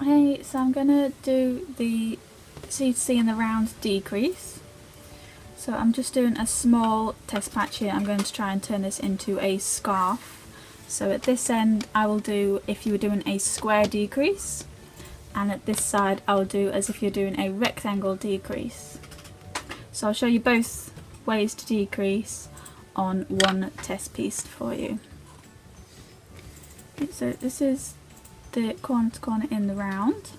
Okay, so I'm going to do the C2c in the round decrease. So I'm just doing a small test patch here. I'm going to try and turn this into a scarf. So at this end I will do if you were doing a square decrease, and at this side I will do as if you're doing a rectangle decrease. So I'll show you both ways to decrease on one test piece for you. Okay, so this is the corner to corner in the round.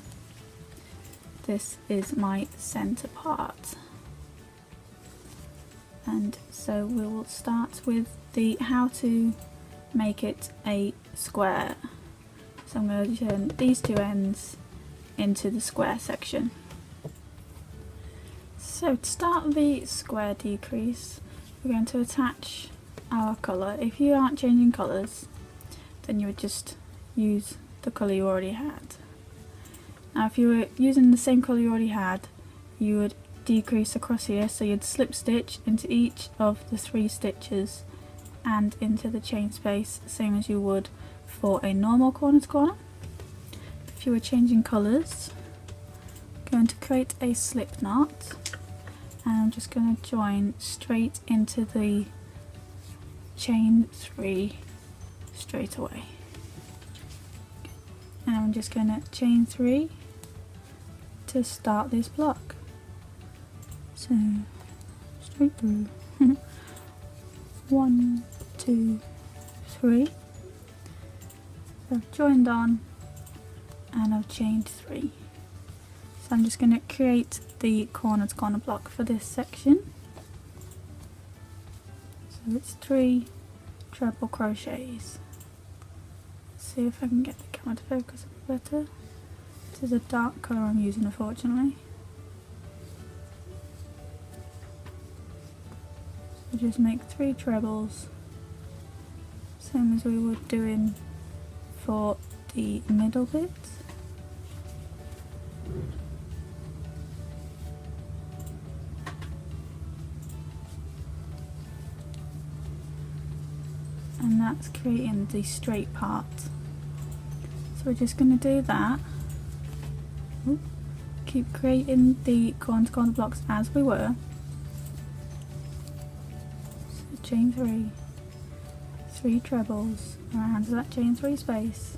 This is my centre part. And so we will start with the how to make it a square. So I'm going to turn these two ends into the square section. So to start the square decrease, we're going to attach our colour. If you aren't changing colours, then you would just use the colour you already had. Now if you were using the same colour you already had, you would decrease across here, so you'd slip stitch into each of the 3 stitches and into the chain space, same as you would for a normal corner to corner. If you were changing colours, I'm going to create a slip knot, and I'm just going to join straight into the chain 3 straight away. And I'm just going to chain 3 to start this block. So straight through. 1, 2, 3. So I've joined on and I've chained 3. So I'm just going to create the corner to corner block for this section. So it's 3 treble crochets. Let's see if I can get the camera to focus a bit better. This is a dark colour I'm using, unfortunately. So just make 3 trebles, same as we would doing for the middle bit. And that's creating the straight part. So we're just going to do that. Ooh. Keep creating the corner to corner blocks as we were. So chain 3, 3 trebles around that chain 3 space.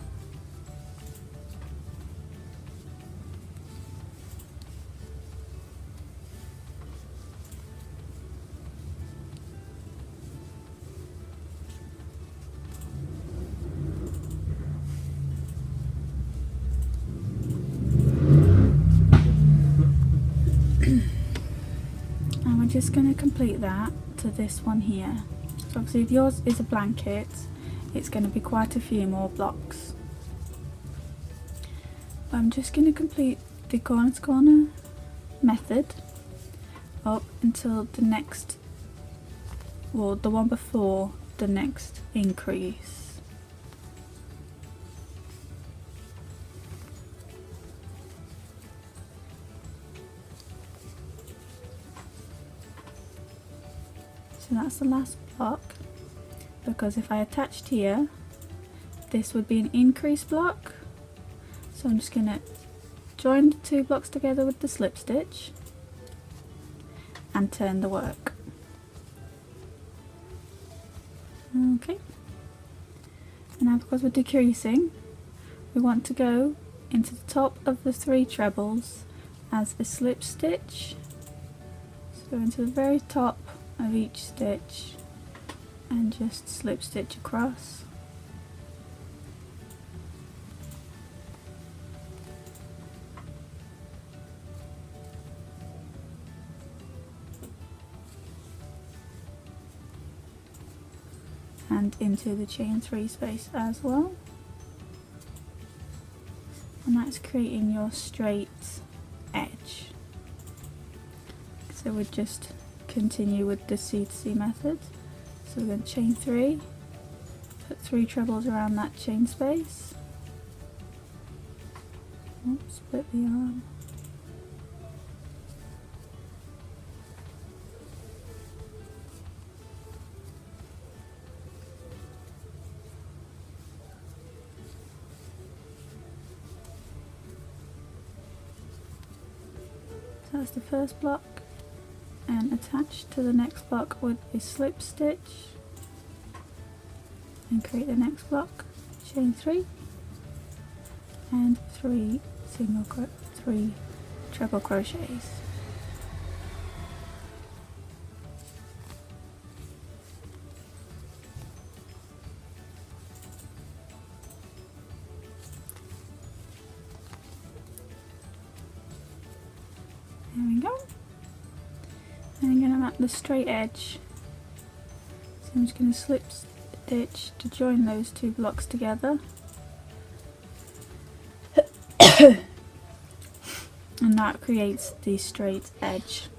And we're just going to complete that to this one here. So obviously if yours is a blanket, it's going to be quite a few more blocks. But I'm just going to complete the corner to corner method up until the next, well, the one before the next increase. So that's the last block, because if I attached here, this would be an increase block. So I'm just going to join the 2 blocks together with the slip stitch and turn the work. Okay. And now because we're decreasing, we want to go into the top of the 3 trebles as a slip stitch. So go into the very top of each stitch and just slip stitch across. And into the chain 3 space as well. And that's creating your straight edge. So we'll just continue with the C2c method. So we're going to chain 3, put 3 trebles around that chain space. Oops, split the arm. So that's the first block, and attach to the next block with a slip stitch and create the next block, chain 3 and 3 treble crochets. There we go. And I'm going to mark the straight edge. So I'm just going to slip stitch to join those two blocks together. And that creates the straight edge.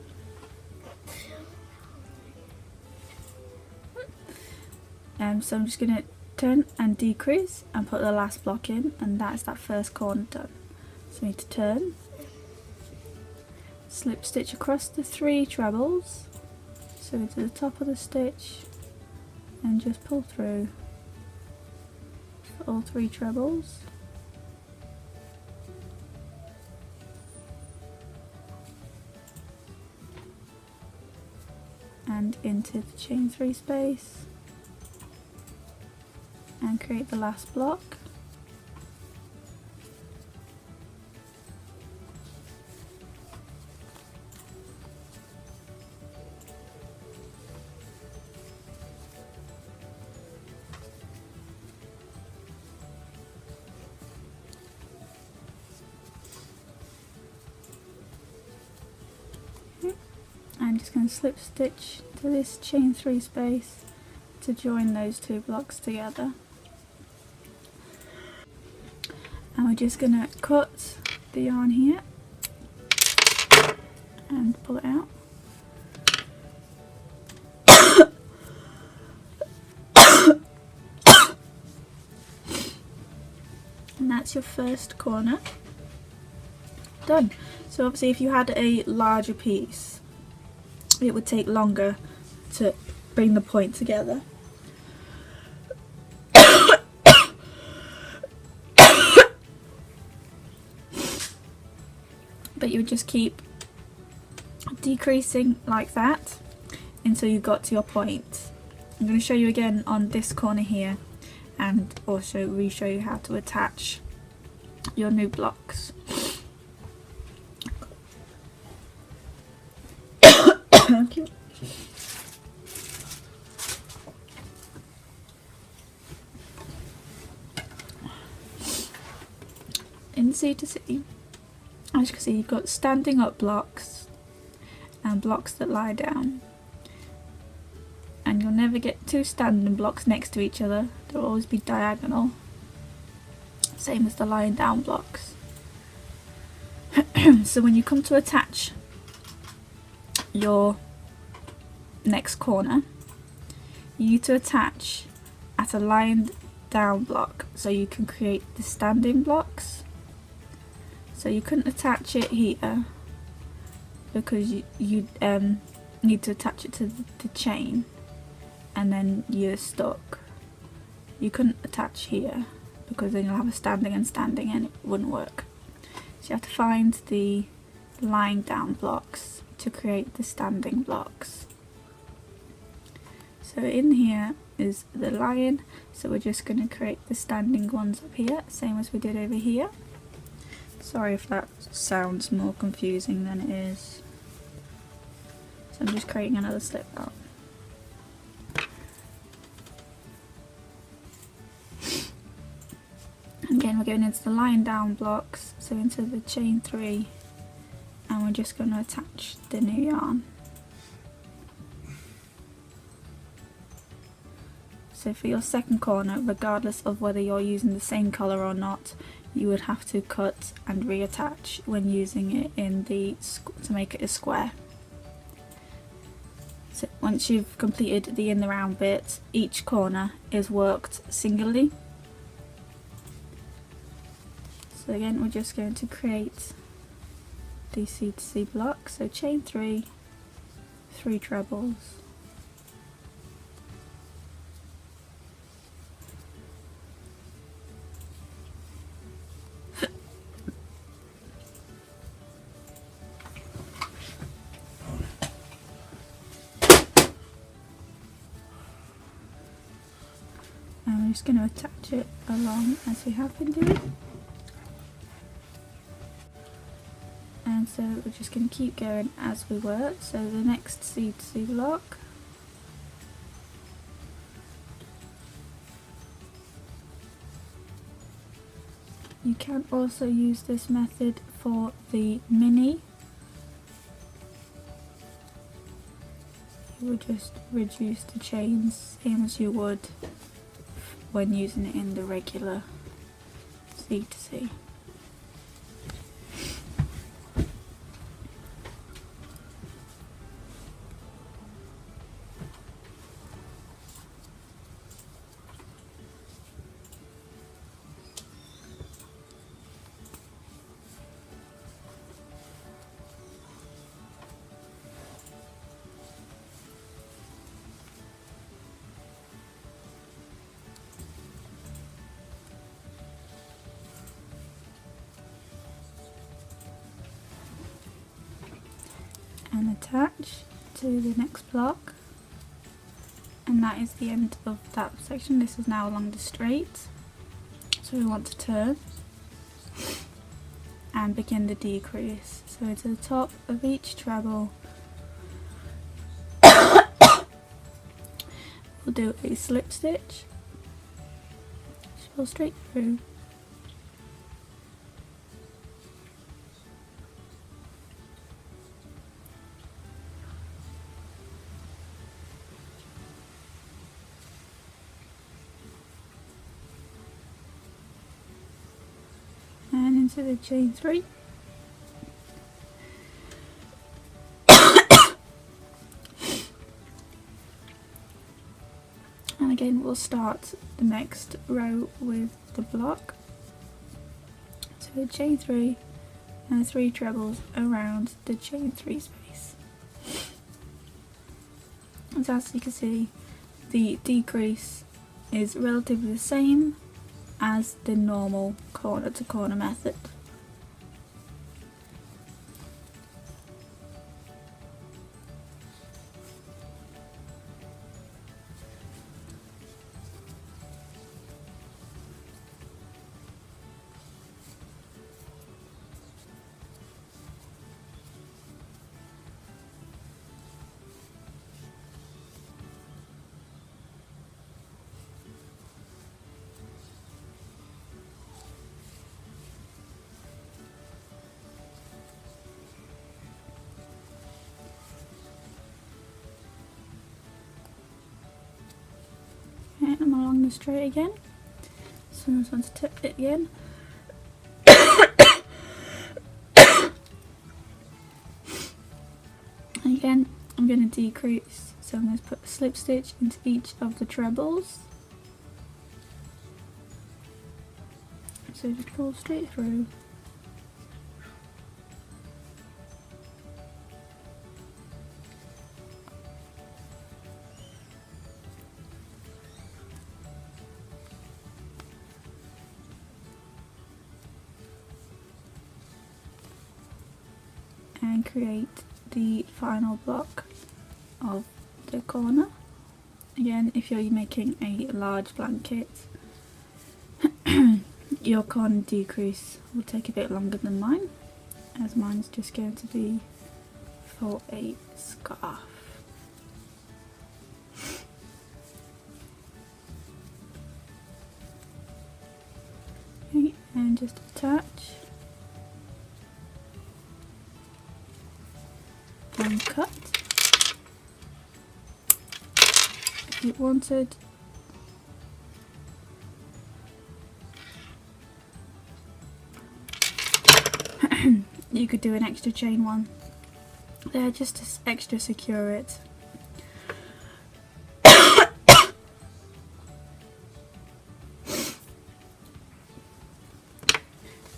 So I'm just going to turn and decrease and put the last block in, and that's that first corner done. So I need to turn, slip stitch across the 3 trebles, so to the top of the stitch, and just pull through for all 3 trebles. And into the chain 3 space and create the last block. I'm just going to slip stitch to this chain 3 space to join those 2 blocks together. And we're just going to cut the yarn here and pull it out. And that's your first corner done. So obviously if you had a larger piece, it would take longer to bring the point together. But you would just keep decreasing like that until you got to your point. I'm going to show you again on this corner here, and also re-show you how to attach your new blocks. Okay. In C2c, as you can see, you've got standing up blocks and blocks that lie down, and you'll never get 2 standing blocks next to each other. They'll always be diagonal, same as the lying down blocks. So when you come to attach your next corner, you need to attach at a lying down block so you can create the standing blocks. So you couldn't attach it here because you need to attach it to the chain and then you're stuck. You couldn't attach here because then you'll have a standing and standing and it wouldn't work. So you have to find the lying down blocks to create the standing blocks. So in here is the lying, so we're just going to create the standing ones up here, same as we did over here. Sorry if that sounds more confusing than it is. So I'm just creating another slip knot. Again, we're going into the lying down blocks, so into the chain 3, and we're just going to attach the new yarn. So for your second corner, regardless of whether you're using the same colour or not, you would have to cut and reattach when using it in the to make it a square. So once you've completed the in the round bit, each corner is worked singly. So again, we're just going to create the C2c block, so chain 3, 3 trebles, we're just going to attach it along as we have been doing. And so we're just going to keep going as we were. So the next C2c block, you can also use this method for the mini. You would just reduce the chains same as you would when using it in the regular C2c. And attach to the next block, and that is the end of that section. This is now along the straight, so we want to turn and begin the decrease. So to the top of each treble we'll do a slip stitch, just pull straight through. And into the chain 3. And again we'll start the next row with the block. So chain 3 and 3 trebles around the chain 3 space. And as you can see, the decrease is relatively the same as the normal corner to corner method. And I'm along the straight again, so I just want to tip it again. And again I'm going to decrease, so I'm going to put a slip stitch into each of the trebles. So just pull straight through. And create the final block of the corner. Again, if you're making a large blanket, your corner decrease will take a bit longer than mine, as mine's just going to be for a scarf. Okay, and just attach. And cut if you wanted. You could do an extra chain one there just to extra secure it.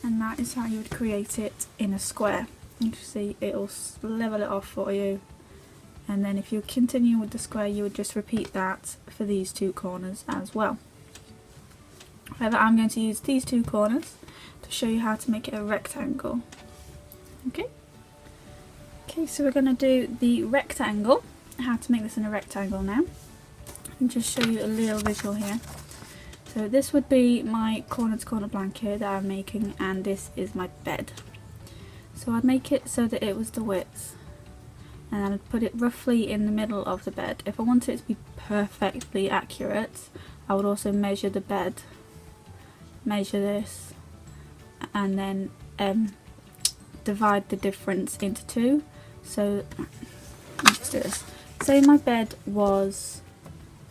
And that is how you would create it in a square. You can see it'll level it off for you, and then if you continue with the square you would just repeat that for these 2 corners as well. However, I'm going to use these 2 corners to show you how to make it a rectangle. Okay, so we're going to do the rectangle, how to make this in a rectangle now, and just show you a little visual here. So this would be my corner to corner blanket that I'm making, and this is my bed. So I'd make it so that it was the width, and I'd put it roughly in the middle of the bed. If I wanted it to be perfectly accurate, I would also measure the bed, measure this, and then divide the difference into two. So let's do this. Say my bed was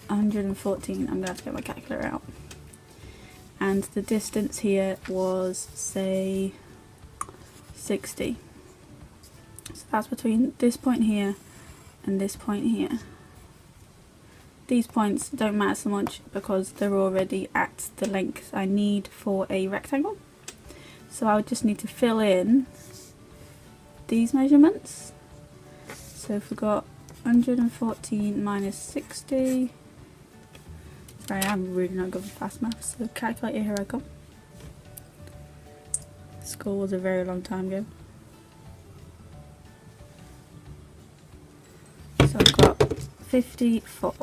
114, I'm going to have to get my calculator out, and the distance here was, say, 60. So that's between this point here and this point here. These points don't matter so much because they're already at the length I need for a rectangle. So I would just need to fill in these measurements. So if we got 114 minus 60, sorry, I'm really not good with fast maths, so calculator, here I come. School was a very long time ago. So I've got 54.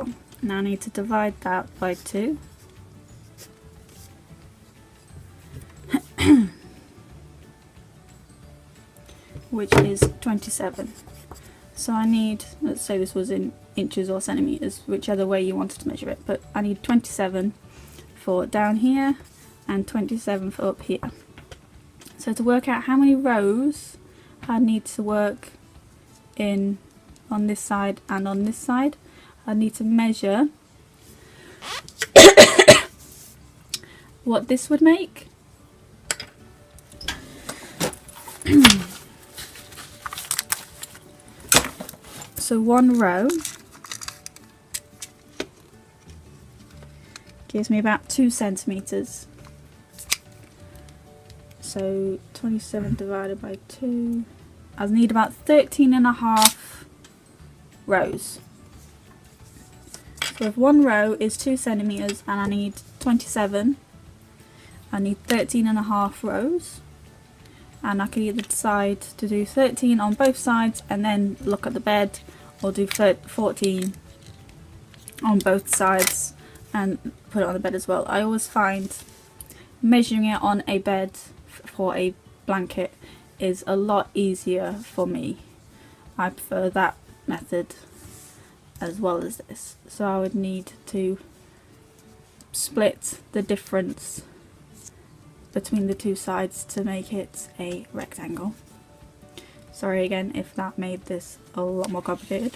Now I need to divide that by 2. Which is 27. So I need, let's say this was in inches or centimetres, whichever way you wanted to measure it, but I need 27 for down here and 27 for up here. So to work out how many rows I need to work in on this side and on this side, I need to measure what this would make. So one row gives me about 2 centimetres. So 27 divided by 2, I need about 13.5 rows. So if one row is 2 centimetres and I need 27, I need 13.5 rows. And I can either decide to do 13 on both sides and then look at the bed, or do 14 on both sides and put it on the bed as well. I always find measuring it on a bed for a blanket is a lot easier for me. I prefer that method as well as this. So I would need to split the difference between the two sides to make it a rectangle. Sorry again if that made this a lot more complicated.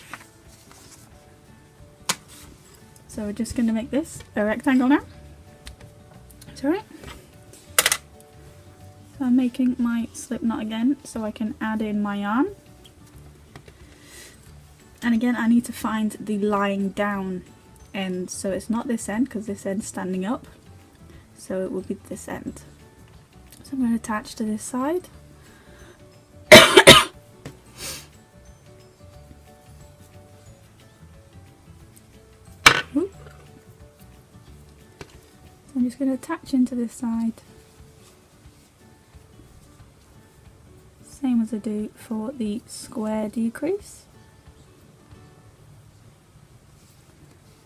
So we're just going to make this a rectangle now. It's alright. So I'm making my slip knot again so I can add in my yarn. And again I need to find the lying down end, so it's not this end because this end's standing up, so it will be this end. So I'm going to attach to this side. So I'm just going to attach into this side, same as I do for the square decrease.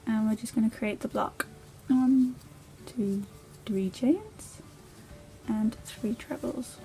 And we're just going to create the block. 1, 2, 3 chains and 3 trebles.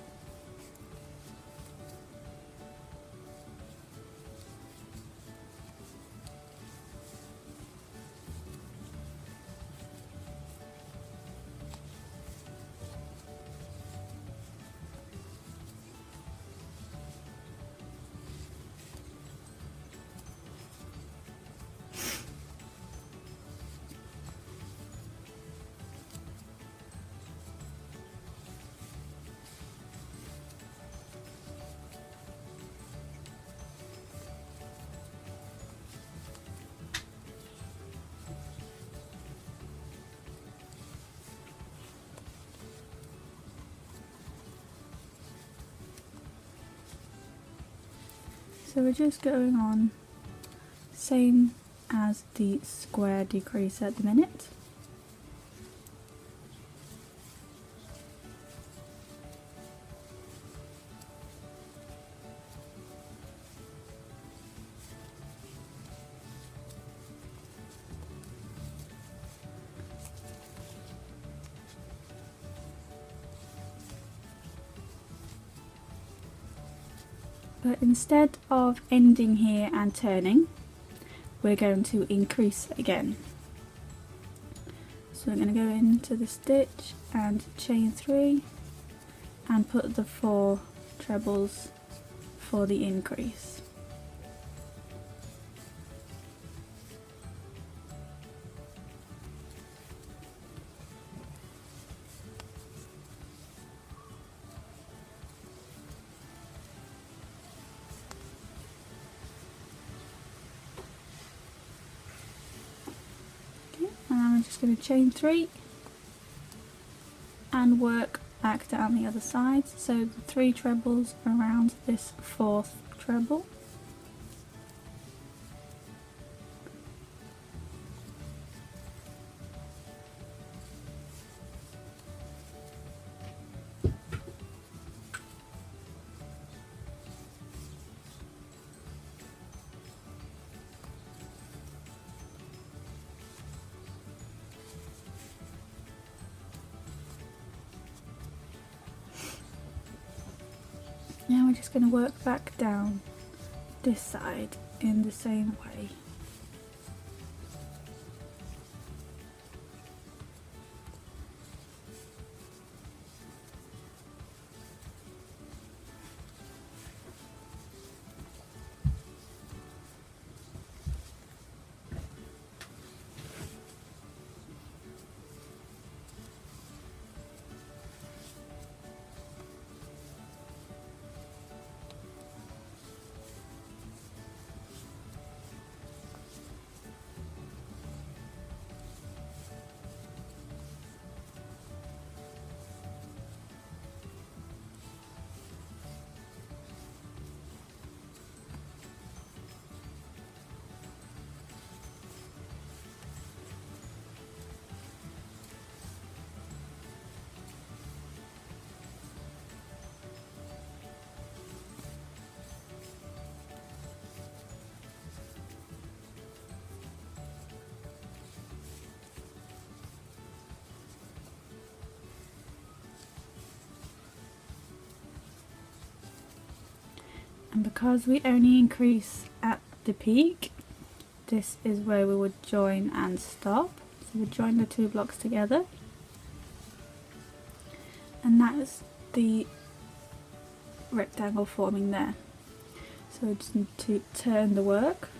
So we're just going on same as the square decrease at the minute. But instead of ending here and turning, we're going to increase again. So we're going to go into the stitch and chain 3 and put the 4 trebles for the increase. And I'm just going to chain 3 and work back down the other side, so the 3 trebles around this 4th treble. Now we're just going to work back down this side in the same way. And because we only increase at the peak, this is where we would join and stop. So we join the 2 blocks together, and that is the rectangle forming there. So we just need to turn the work,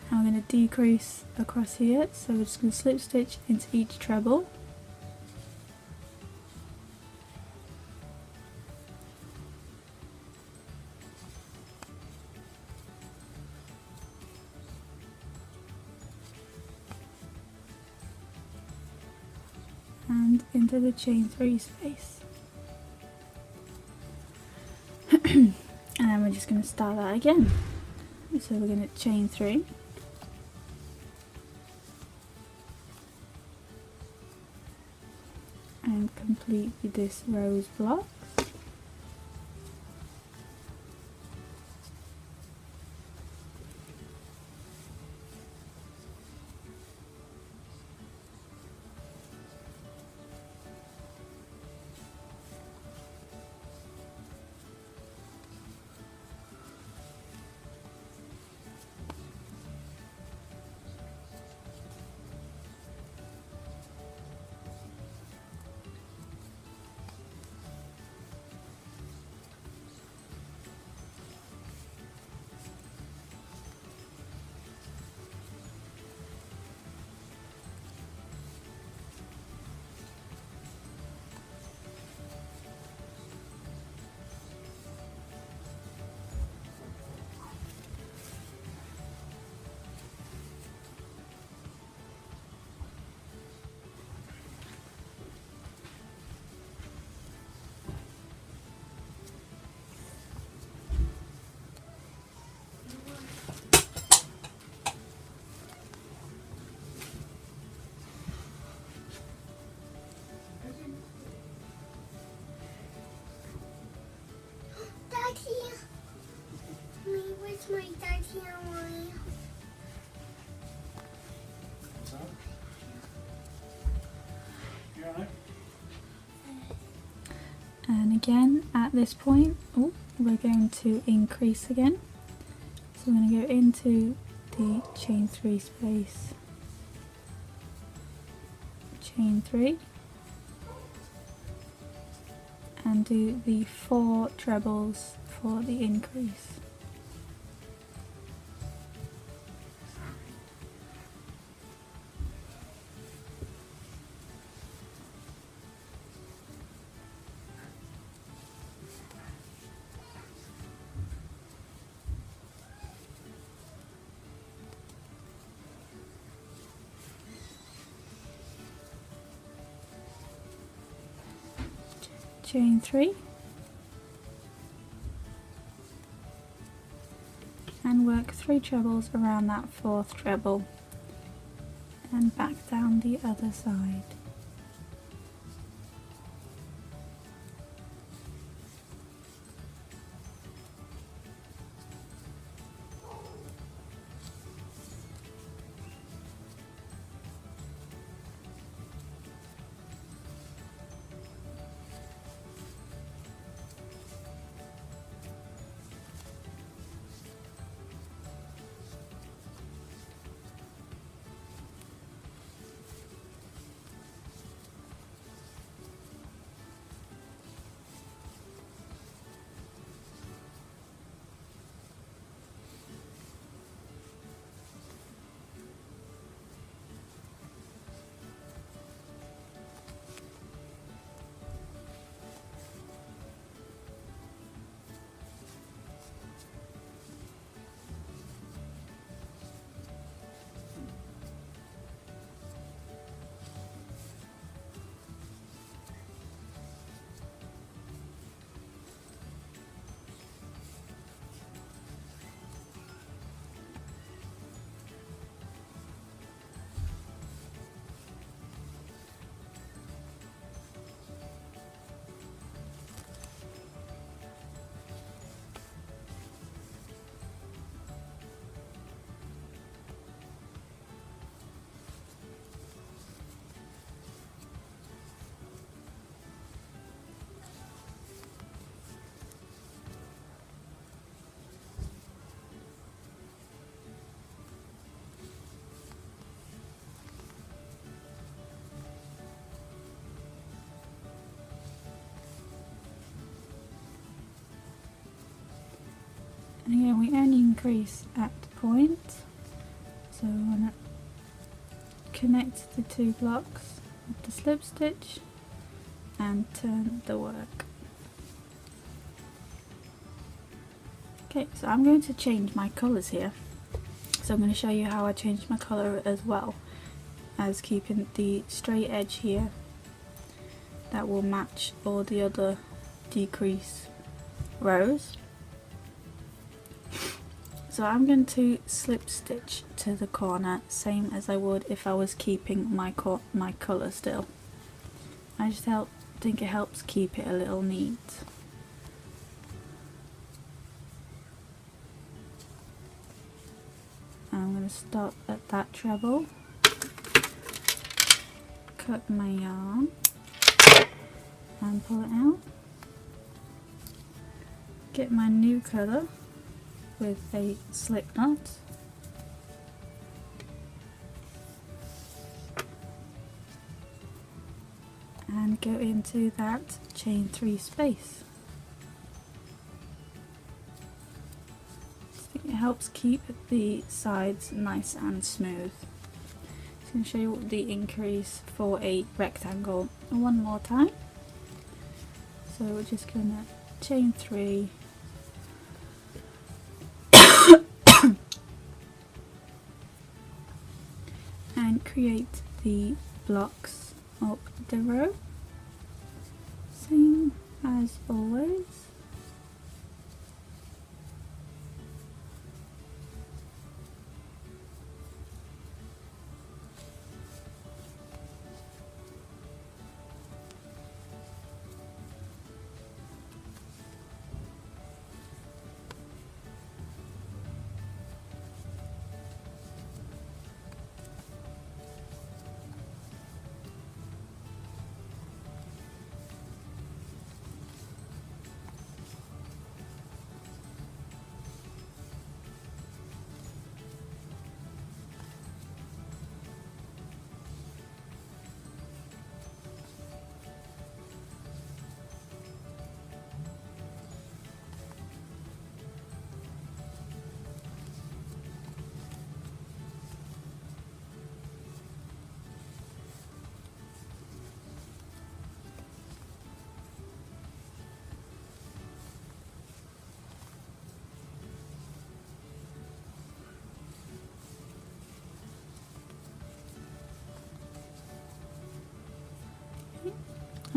and we're going to decrease across here, so we're just going to slip stitch into each treble. And into the chain 3 space. And then we're just going to start that again. So we're going to chain 3. And complete this rose block. Where's my daddy and mommy? You alright? And again at this point, we're going to increase again. So I'm going to go into the chain 3 space, chain 3, and do the 4 trebles for the increase. Chain 3 and work 3 trebles around that 4th treble and back down the other side. And again, we only increase at the point, so we're going to connect the 2 blocks with the slip stitch and turn the work. Okay, so I'm going to change my colours here. So I'm going to show you how I changed my colour as well as keeping the straight edge here that will match all the other decrease rows. So I'm going to slip stitch to the corner, same as I would if I was keeping my colour still. I just think it helps keep it a little neat. I'm going to stop at that treble, cut my yarn and pull it out, get my new colour with a slip knot, and go into that chain 3 space. It helps keep the sides nice and smooth. Just going to show you the increase for a rectangle one more time. So we're just going to chain 3 and create the blocks up the row, same as always.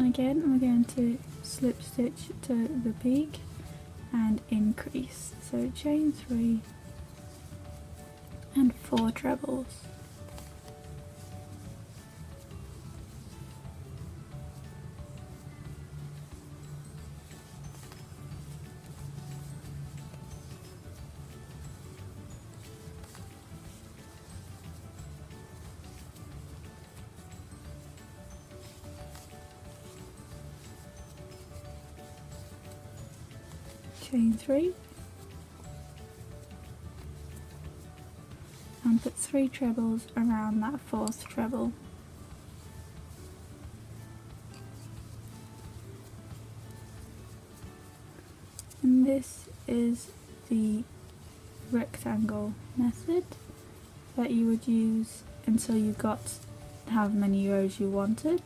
And again we're going to slip stitch to the peak and increase, so chain 3 and 4 trebles. Chain 3 and put 3 trebles around that 4th treble. And this is the rectangle method that you would use until you got however many rows you wanted.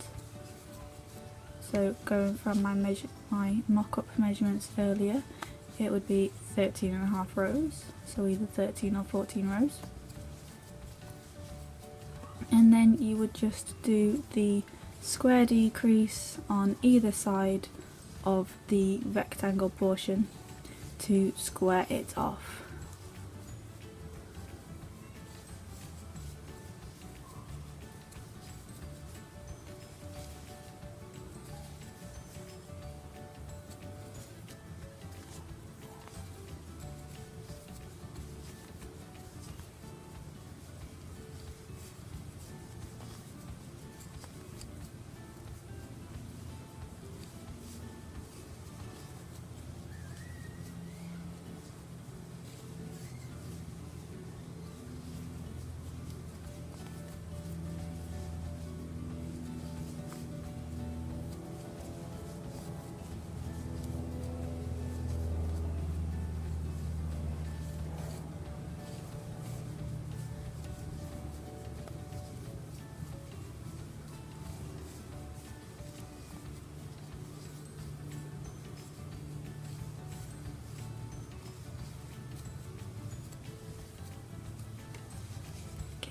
So going from my mock-up measurements earlier, it would be 13.5 rows, so either 13 or 14 rows. And then you would just do the square decrease on either side of the rectangle portion to square it off.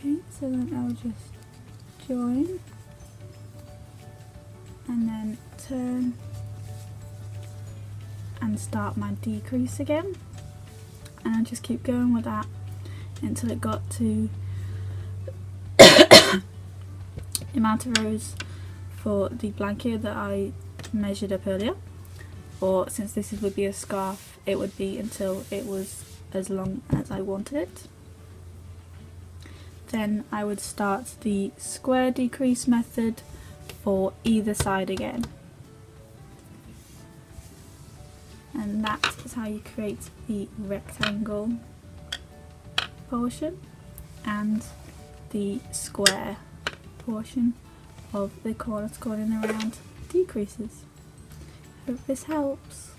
Okay, so then I'll just join and then turn and start my decrease again, and I'll just keep going with that until it got to the amount of rows for the blanket that I measured up earlier, or since this would be a scarf, it would be until it was as long as I wanted it. Then I would start the square decrease method for either side again. And that is how you create the rectangle portion and the square portion of the corner to corner and around decreases. Hope this helps.